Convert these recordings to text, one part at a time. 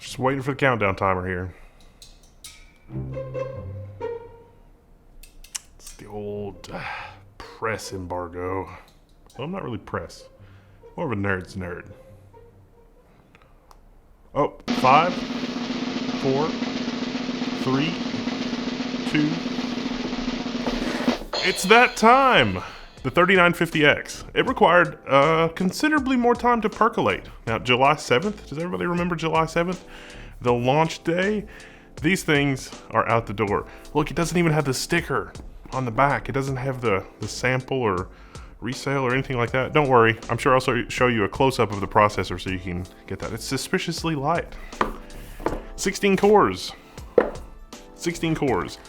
Just waiting for the countdown timer here. It's the old press embargo. Well, I'm not really press. More of a nerd's nerd. Oh, 5, 4, 3, 2. It's that time! The 3950X. It required considerably more time to percolate. Now, July 7th, does everybody remember July 7th? The launch day? These things are out the door. Look, it doesn't even have the sticker on the back. It doesn't have the sample or resale or anything like that. Don't worry, I'm sure I'll show you a close-up of the processor so you can get that. It's suspiciously light. 16 cores. 16 cores.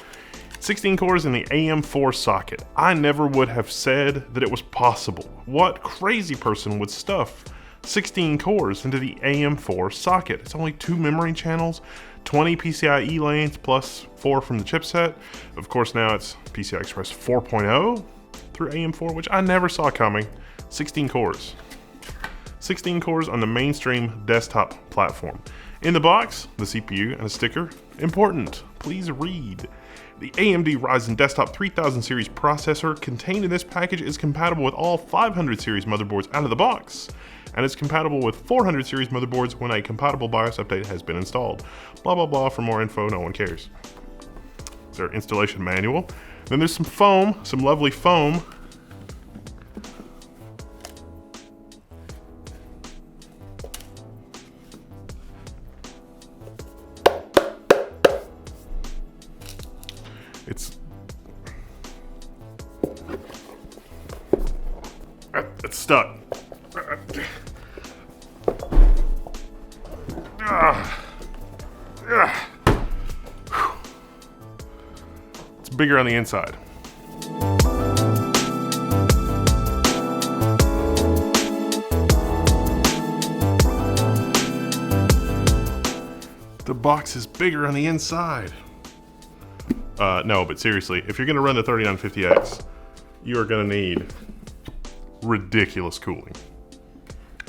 16 cores in the AM4 socket. I never would have said that it was possible. What crazy person would stuff 16 cores into the AM4 socket? It's only 2 memory channels, 20 PCIe lanes plus 4 from the chipset. Of course, now it's PCI Express 4.0 through AM4, which I never saw coming. 16 cores. 16 cores on the mainstream desktop platform. In the box, the CPU and a sticker. Important, please read. The AMD Ryzen Desktop 3000 series processor contained in this package is compatible with all 500 series motherboards out of the box, and is compatible with 400 series motherboards when a compatible BIOS update has been installed. Blah blah blah. For more info, no one cares. It's their installation manual. Then there's some foam, some lovely foam. It's stuck. It's bigger on the inside. The box is bigger on the inside. No, but seriously, if you're gonna run the 3950X, you are gonna need ridiculous cooling.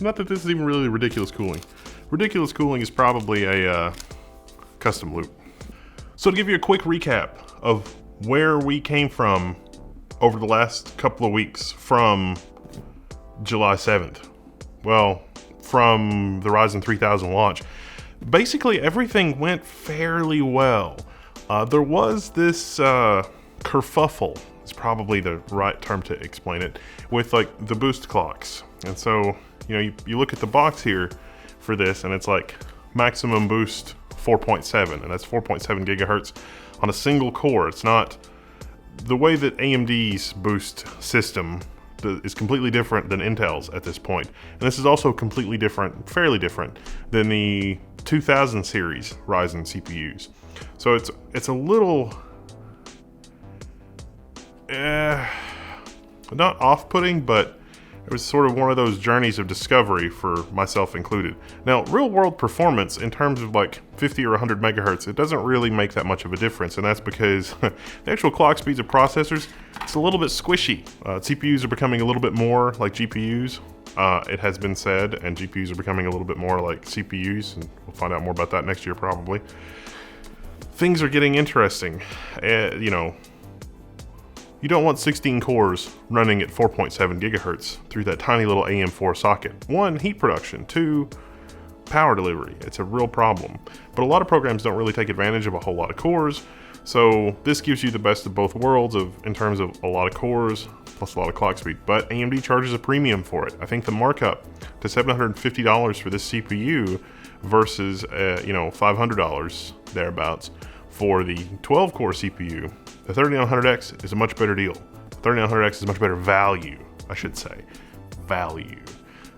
Not that this is even really ridiculous cooling. Ridiculous cooling is probably a custom loop. So to give you a quick recap of where we came from over the last couple of weeks from July 7th. Well, from the Ryzen 3000 launch. Basically everything went fairly well. There was this kerfuffle, is probably the right term to explain it, with like the boost clocks. And so, you know, you look at the box here for this and it's like maximum boost 4.7, and that's 4.7 gigahertz on a single core. It's not the way that AMD's boost system is completely different than Intel's at this point. And this is also completely different, fairly different than the 2000 series Ryzen CPUs. So it's a little not off-putting, but it was sort of one of those journeys of discovery for myself included. Now, real-world performance in terms of like 50 or 100 megahertz, it doesn't really make that much of a difference, and that's because the actual clock speeds of processors, it's a little bit squishy. CPUs are becoming a little bit more like GPUs, it has been said, and GPUs are becoming a little bit more like CPUs, and we'll find out more about that next year probably. Things are getting interesting. You know, you don't want 16 cores running at 4.7 gigahertz through that tiny little AM4 socket. 1, heat production. 2, power delivery. It's a real problem. But a lot of programs don't really take advantage of a whole lot of cores, so this gives you the best of both worlds in terms of a lot of cores plus a lot of clock speed. But AMD charges a premium for it. I think the markup to $750 for this CPU versus you know, $500 thereabouts for the 12-core CPU. The 3900X is a much better deal. The 3900X is much better value, I should say. Value.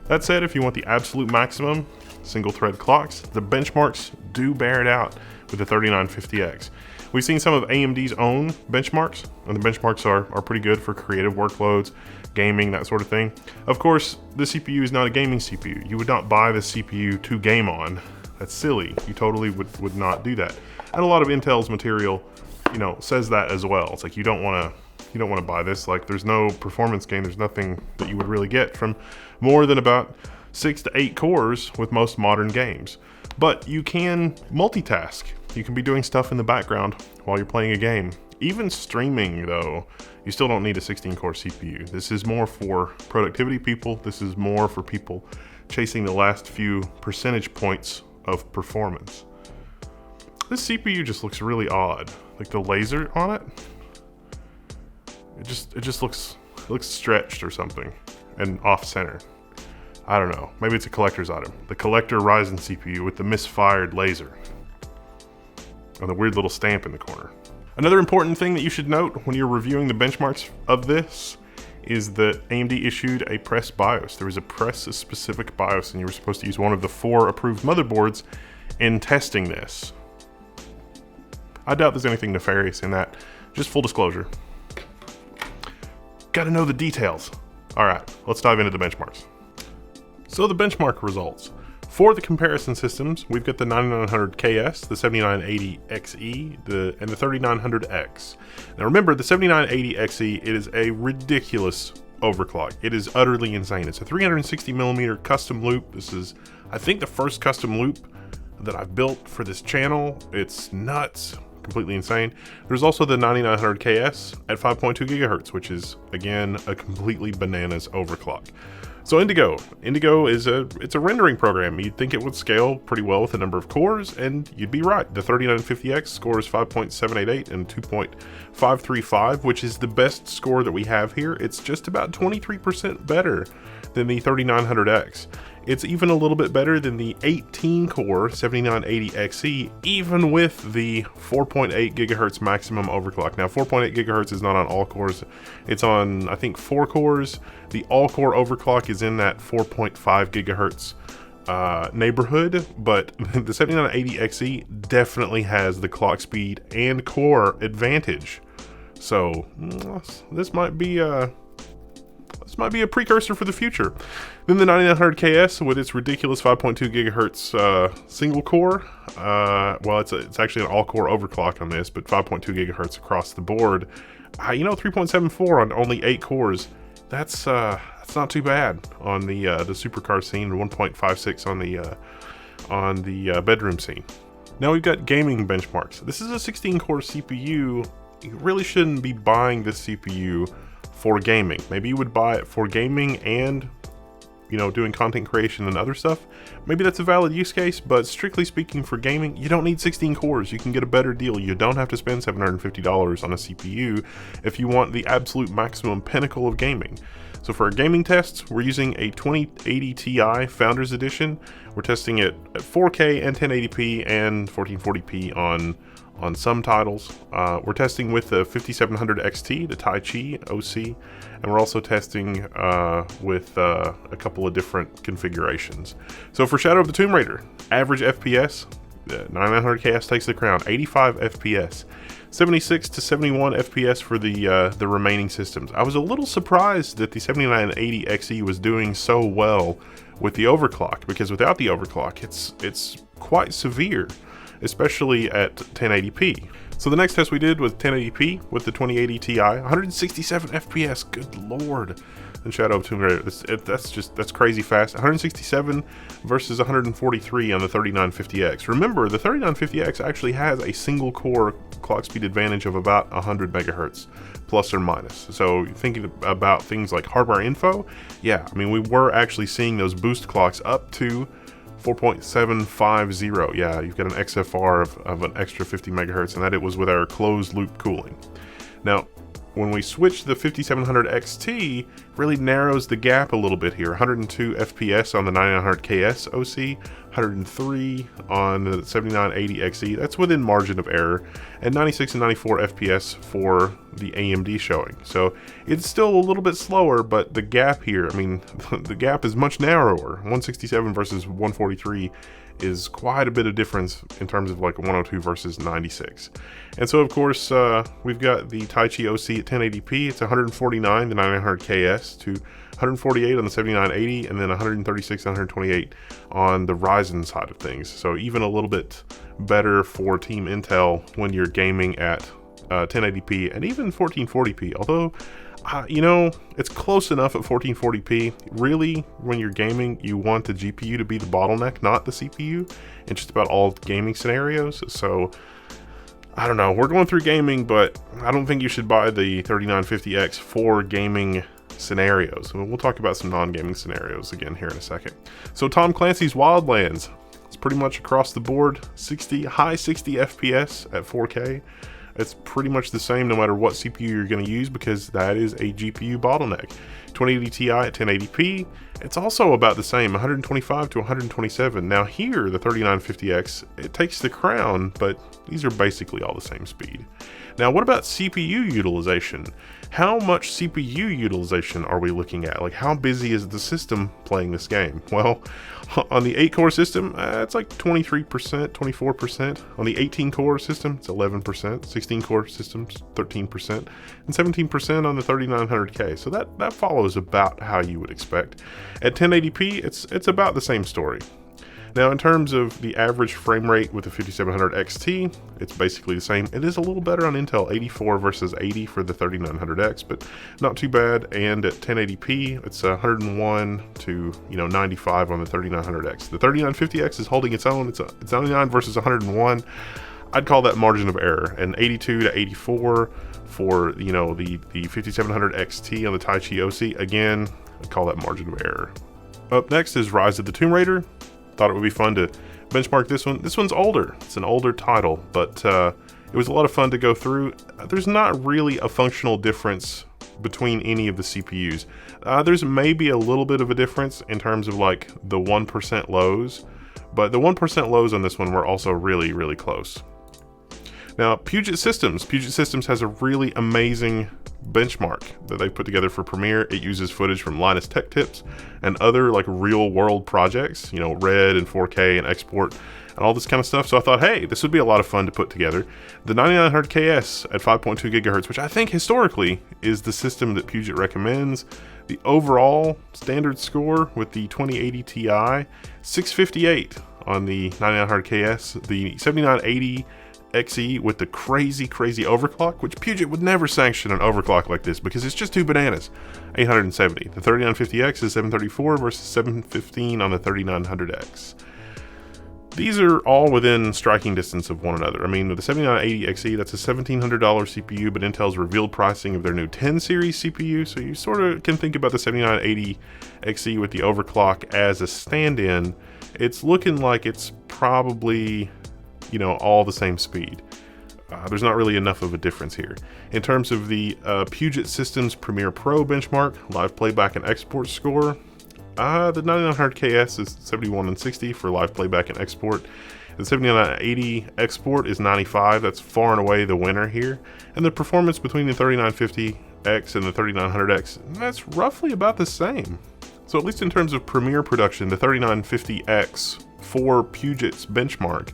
That said, if you want the absolute maximum single thread clocks, the benchmarks do bear it out with the 3950X. We've seen some of AMD's own benchmarks, and the benchmarks are pretty good for creative workloads, gaming, that sort of thing. Of course, the CPU is not a gaming CPU. You would not buy the CPU to game on. That's silly. You totally would not do that. And a lot of Intel's material, you know, says that as well. It's like you don't want to buy this. Like, there's no performance gain. There's nothing that you would really get from more than about 6 to 8 cores with most modern games. But you can multitask. You can be doing stuff in the background while you're playing a game. Even streaming though, you still don't need a 16-core CPU. This is more for productivity people. This is more for people chasing the last few percentage points of performance. This CPU just looks really odd. Like the laser on it, it just looks stretched or something and off center. I don't know. Maybe it's a collector's item. The collector Ryzen CPU with the misfired laser and the weird little stamp in the corner. Another important thing that you should note when you're reviewing the benchmarks of this is that AMD issued a press BIOS. There was a press-specific BIOS, and you were supposed to use one of the 4 approved motherboards in testing this. I doubt there's anything nefarious in that. Just full disclosure. Gotta know the details. All right, let's dive into the benchmarks. So the benchmark results. For the comparison systems, we've got the 9900KS, the 7980XE, and the 3900X. Now remember, the 7980XE, it is a ridiculous overclock. It is utterly insane. It's a 360mm custom loop. This is, I think, the first custom loop that I've built for this channel. It's nuts, completely insane. There's also the 9900KS at 5.2 GHz, which is, again, a completely bananas overclock. So Indigo is a rendering program. You'd think it would scale pretty well with the number of cores, and you'd be right. The 3950X scores 5.788 and 2.535, which is the best score that we have here. It's just about 23% better than the 3900X. It's even a little bit better than the 18-core 7980XE, even with the 4.8 GHz maximum overclock. Now, 4.8 GHz is not on all cores. It's on, I think, 4 cores. The all-core overclock is in that 4.5 GHz neighborhood, but the 7980XE definitely has the clock speed and core advantage. So this might be a precursor for the future. Then the 9900KS with its ridiculous 5.2 GHz single core. Well, it's actually an all-core overclock on this, but 5.2 GHz across the board. 3.74 on only 8 cores. That's not too bad on the supercar scene, 1.56 on the bedroom scene. Now we've got gaming benchmarks. This is a 16-core CPU. You really shouldn't be buying this CPU for gaming. Maybe you would buy it for gaming and, you know, doing content creation and other stuff. Maybe that's a valid use case, but strictly speaking for gaming, you don't need 16 cores. You can get a better deal. You don't have to spend $750 on a CPU if you want the absolute maximum pinnacle of gaming. So for our gaming tests, we're using a 2080 Ti Founders Edition. We're testing it at 4K and 1080p and 1440p on some titles. We're testing with the 5700 XT, the Tai Chi OC, and we're also testing with a couple of different configurations. So for Shadow of the Tomb Raider, average FPS, 9900KS takes the crown, 85 FPS. 76 to 71 FPS for the remaining systems. I was a little surprised that the 7980 XE was doing so well with the overclock, because without the overclock, it's quite severe, especially at 1080p. So the next test we did was 1080p with the 2080 Ti, 167 FPS. Good lord! And Shadow of Tomb Raider, that's crazy fast. 167 versus 143 on the 3950X. Remember, the 3950X actually has a single core clock speed advantage of about 100 megahertz, plus or minus. So thinking about things like hardware info, yeah, I mean, we were actually seeing those boost clocks up to 4.750. Yeah, you've got an XFR of an extra 50 megahertz, and that it was with our closed loop cooling. Now, when we switch to the 5700 XT, really narrows the gap a little bit here. 102 FPS on the 9900KS OC, 103 on the 7980 XE. That's within margin of error, and 96 and 94 FPS for the AMD showing. So it's still a little bit slower, but the gap here, I mean, the gap is much narrower. 167 versus 143 is quite a bit of difference in terms of like 102 versus 96. And so of course we've got the Tai Chi OC at 1080p. It's 149 the 9900KS to 148 on the 7980, and then 136 and 128 on the Ryzen side of things. So even a little bit better for Team Intel when you're gaming at 1080p, and even 1440p. Although, you know, it's close enough at 1440p. Really, when you're gaming, you want the GPU to be the bottleneck, not the CPU, in just about all gaming scenarios. So, I don't know. We're going through gaming, but I don't think you should buy the 3950X for gaming scenarios. And we'll talk about some non-gaming scenarios again here in a second. So Tom Clancy's Wildlands, it's pretty much across the board, high 60 FPS at 4K. It's pretty much the same no matter what CPU you're going to use, because that is a GPU bottleneck. 2080 Ti at 1080p, it's also about the same, 125 to 127. Now here, the 3950X, it takes the crown, but these are basically all the same speed. Now, what about CPU utilization? How much CPU utilization are we looking at? Like, how busy is the system playing this game? Well, on the 8-core system, it's like 23%, 24%. On the 18-core system, it's 11%. 16-core systems, 13%. And 17% on the 3900K. So that follows about how you would expect. At 1080p, it's about the same story. Now, in terms of the average frame rate with the 5700 XT, it's basically the same. It is a little better on Intel, 84 versus 80 for the 3900X, but not too bad. And at 1080p, it's 101 to 95 on the 3900X. The 3950X is holding its own. It's 99 versus 101. I'd call that margin of error. And 82 to 84 for the 5700 XT on the Tai Chi OC. Again, I'd call that margin of error. Up next is Rise of the Tomb Raider. Thought it would be fun to benchmark this one. This one's older. It's an older title, but it was a lot of fun to go through. There's not really a functional difference between any of the CPUs. There's maybe a little bit of a difference in terms of like the 1% lows, but the 1% lows on this one were also really, really close. Now, Puget Systems has a really amazing benchmark that they put together for Premiere. It uses footage from Linus Tech Tips and other like real world projects, RED and 4K and export and all this kind of stuff. So I thought, hey, this would be a lot of fun to put together. The 9900KS at 5.2 gigahertz, which I think historically is the system that Puget recommends. The overall standard score with the 2080 Ti, 658 on the 9900KS, the 7980 XE with the crazy overclock, which Puget would never sanction an overclock like this because it's just too bananas, 870. The 3950X is 734 versus 715 on the 3900X. These are all within striking distance of one another. I mean, with the 7980 XE, that's a $1,700 CPU, but Intel's revealed pricing of their new 10 series CPU, so you sort of can think about the 7980 XE with the overclock as a stand-in. It's looking like it's probably all the same speed. There's not really enough of a difference here. In terms of the Puget Systems Premiere Pro benchmark, live playback and export score, the 9900KS is 71 and 60 for live playback and export. The 7980 export is 95. That's far and away the winner here. And the performance between the 3950X and the 3900X, that's roughly about the same. So at least in terms of Premiere production, the 3950X for Puget's benchmark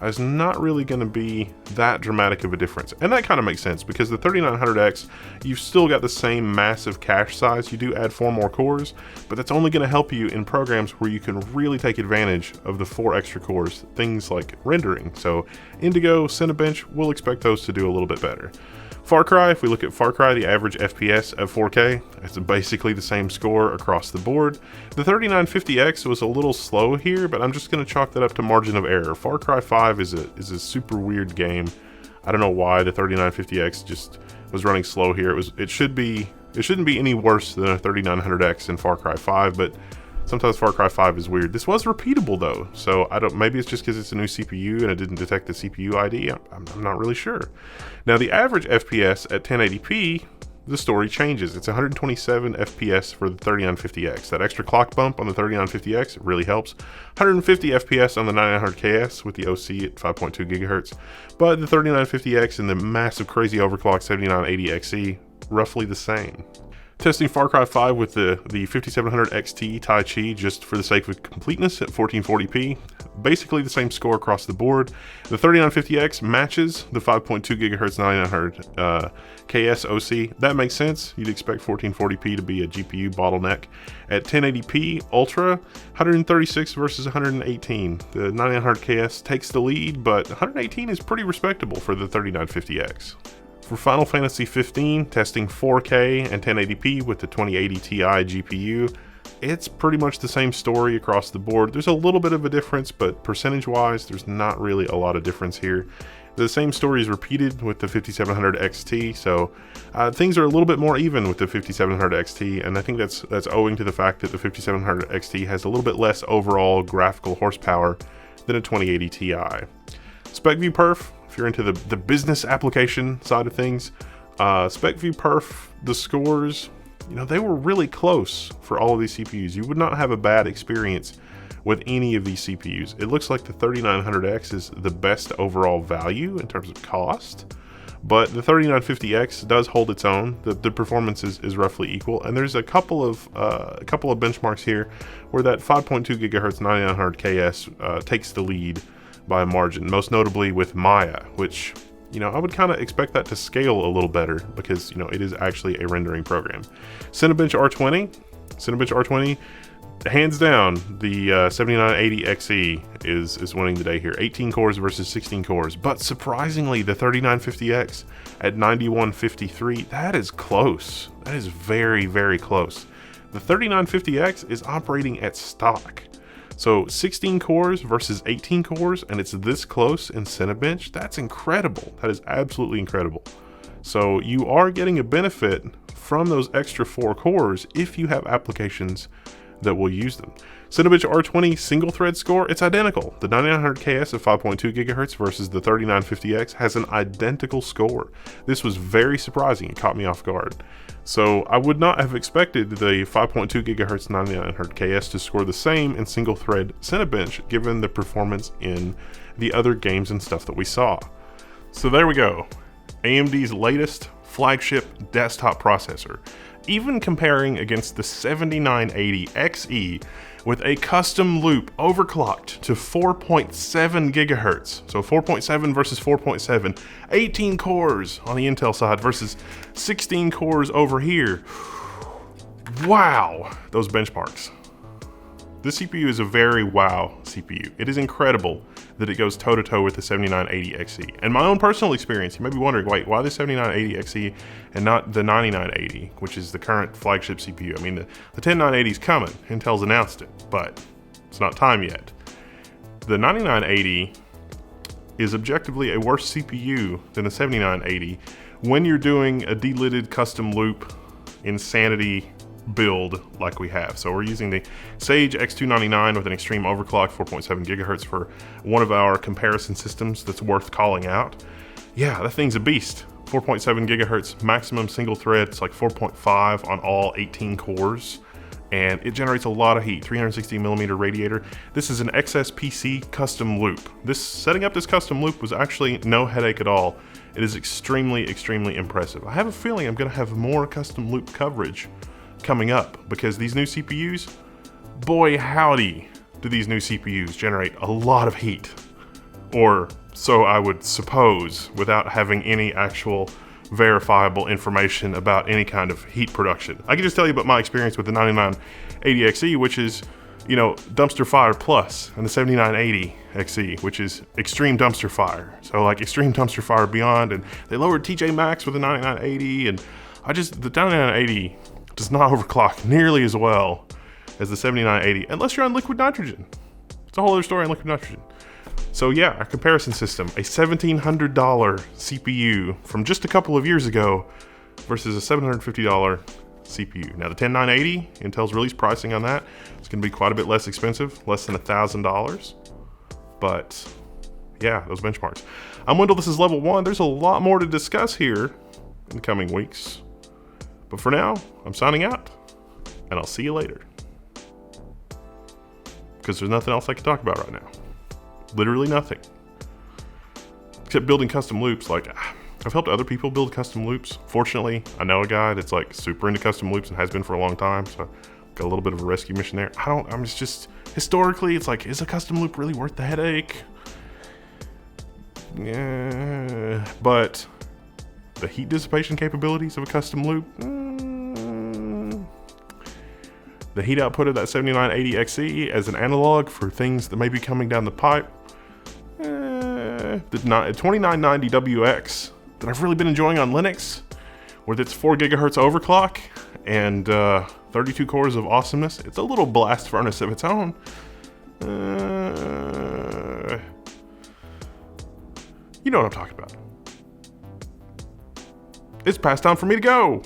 is not really going to be that dramatic of a difference. And that kind of makes sense because the 3900X, you've still got the same massive cache size. You do add 4 more cores, but that's only going to help you in programs where you can really take advantage of the 4 extra cores, things like rendering. So Indigo, Cinebench, we'll expect those to do a little bit better. Far Cry, if we look at Far Cry, the average FPS at 4K, it's basically the same score across the board. The 3950X was a little slow here, but I'm just going to chalk that up to margin of error. Far Cry 5 is a super weird game. I don't know why the 3950X just was running slow here. It shouldn't be any worse than a 3900X in Far Cry 5, but sometimes Far Cry 5 is weird. This was repeatable though, so maybe it's just because it's a new CPU and it didn't detect the CPU ID. I'm not really sure. Now the average FPS at 1080p, the story changes. It's 127 FPS for the 3950X. That extra clock bump on the 3950X really helps. 150 FPS on the 9900KS with the OC at 5.2 gigahertz. But the 3950X and the massive crazy overclock 7980 XE, roughly the same. Testing Far Cry 5 with the 5700 XT Tai Chi just for the sake of completeness at 1440p. Basically the same score across the board. The 3950X matches the 5.2 gigahertz 9900 KS OC. That makes sense. You'd expect 1440p to be a GPU bottleneck. At 1080p Ultra, 136 versus 118. The 9900 KS takes the lead, but 118 is pretty respectable for the 3950X. For Final Fantasy 15, testing 4K and 1080p with the 2080 Ti GPU, it's pretty much the same story across the board. There's a little bit of a difference, but percentage-wise, there's not really a lot of difference here. The same story is repeated with the 5700 XT, so things are a little bit more even with the 5700 XT, and I think that's owing to the fact that the 5700 XT has a little bit less overall graphical horsepower than a 2080 Ti. Spec View Perf, if you're into the business application side of things, Spec View Perf, the scores, they were really close for all of these CPUs. You would not have a bad experience with any of these CPUs. It looks like the 3900X is the best overall value in terms of cost, but the 3950X does hold its own. The performance is roughly equal, and there's a couple of benchmarks here where that 5.2 gigahertz 9900KS takes the lead by a margin, most notably with Maya, which I would kind of expect that to scale a little better because it is actually a rendering program. Cinebench R20, hands down, the 7980 XE is winning the day here. 18 cores versus 16 cores, but surprisingly, the 3950X at 9153, that is close. That is very, very close. The 3950X is operating at stock. So 16 cores versus 18 cores, and it's this close in Cinebench. That's incredible. That is absolutely incredible. So you are getting a benefit from those extra 4 cores if you have applications that will use them. Cinebench R20 single thread score, it's identical. The 9900KS of 5.2 gigahertz versus the 3950X has an identical score. This was very surprising. It caught me off guard. So I would not have expected the 5.2 gigahertz 9900KS to score the same in single thread Cinebench given the performance in the other games and stuff that we saw. So there we go. AMD's latest flagship desktop processor. Even comparing against the 7980 XE with a custom loop overclocked to 4.7 gigahertz. So 4.7 versus 4.7, 18 cores on the Intel side versus 16 cores over here. Wow, those benchmarks. This CPU is a very wow CPU. It is incredible that it goes toe-to-toe with the 7980 XE. And my own personal experience, you may be wondering, wait, why the 7980 XE and not the 9980, which is the current flagship CPU? I mean, the 10980 is coming. Intel's announced it, but it's not time yet. The 9980 is objectively a worse CPU than the 7980 when you're doing a delidded custom loop insanity build like we have. So we're using the Sage X299 with an extreme overclock, 4.7 gigahertz for one of our comparison systems that's worth calling out. Yeah, that thing's a beast. 4.7 gigahertz maximum single thread. It's like 4.5 on all 18 cores, and it generates a lot of heat. 360 millimeter radiator. This is an XSPC custom loop. Setting up this custom loop was actually no headache at all. It is extremely, extremely impressive. I have a feeling I'm gonna have more custom loop coverage coming up because these new CPUs, boy howdy, do these new CPUs generate a lot of heat. Or so I would suppose, without having any actual verifiable information about any kind of heat production. I can just tell you about my experience with the 9980 XE, which is, dumpster fire plus, and the 7980 XE, which is extreme dumpster fire. So like extreme dumpster fire beyond, and they lowered TJ Maxx with the 9980, and the 9980 does not overclock nearly as well as the 7980, unless you're on liquid nitrogen. It's a whole other story on liquid nitrogen. So yeah, our comparison system, a $1,700 CPU from just a couple of years ago versus a $750 CPU. Now the 10980, Intel's release pricing on that, it's gonna be quite a bit less expensive, less than $1,000. But yeah, those benchmarks. I'm Wendell, this is Level 1. There's a lot more to discuss here in the coming weeks. But for now, I'm signing out, and I'll see you later. Because there's nothing else I can talk about right now. Literally nothing. Except building custom loops. Like, I've helped other people build custom loops. Fortunately, I know a guy that's like super into custom loops and has been for a long time, so got a little bit of a rescue mission there. It's just, historically, it's like, is a custom loop really worth the headache? Yeah, but the heat dissipation capabilities of a custom loop, the heat output of that 7980 XE as an analog for things that may be coming down the pipe, the 2990WX, that I've really been enjoying on Linux with its 4 gigahertz overclock and 32 cores of awesomeness. It's a little blast furnace of its own. You know what I'm talking about. It's past time for me to go.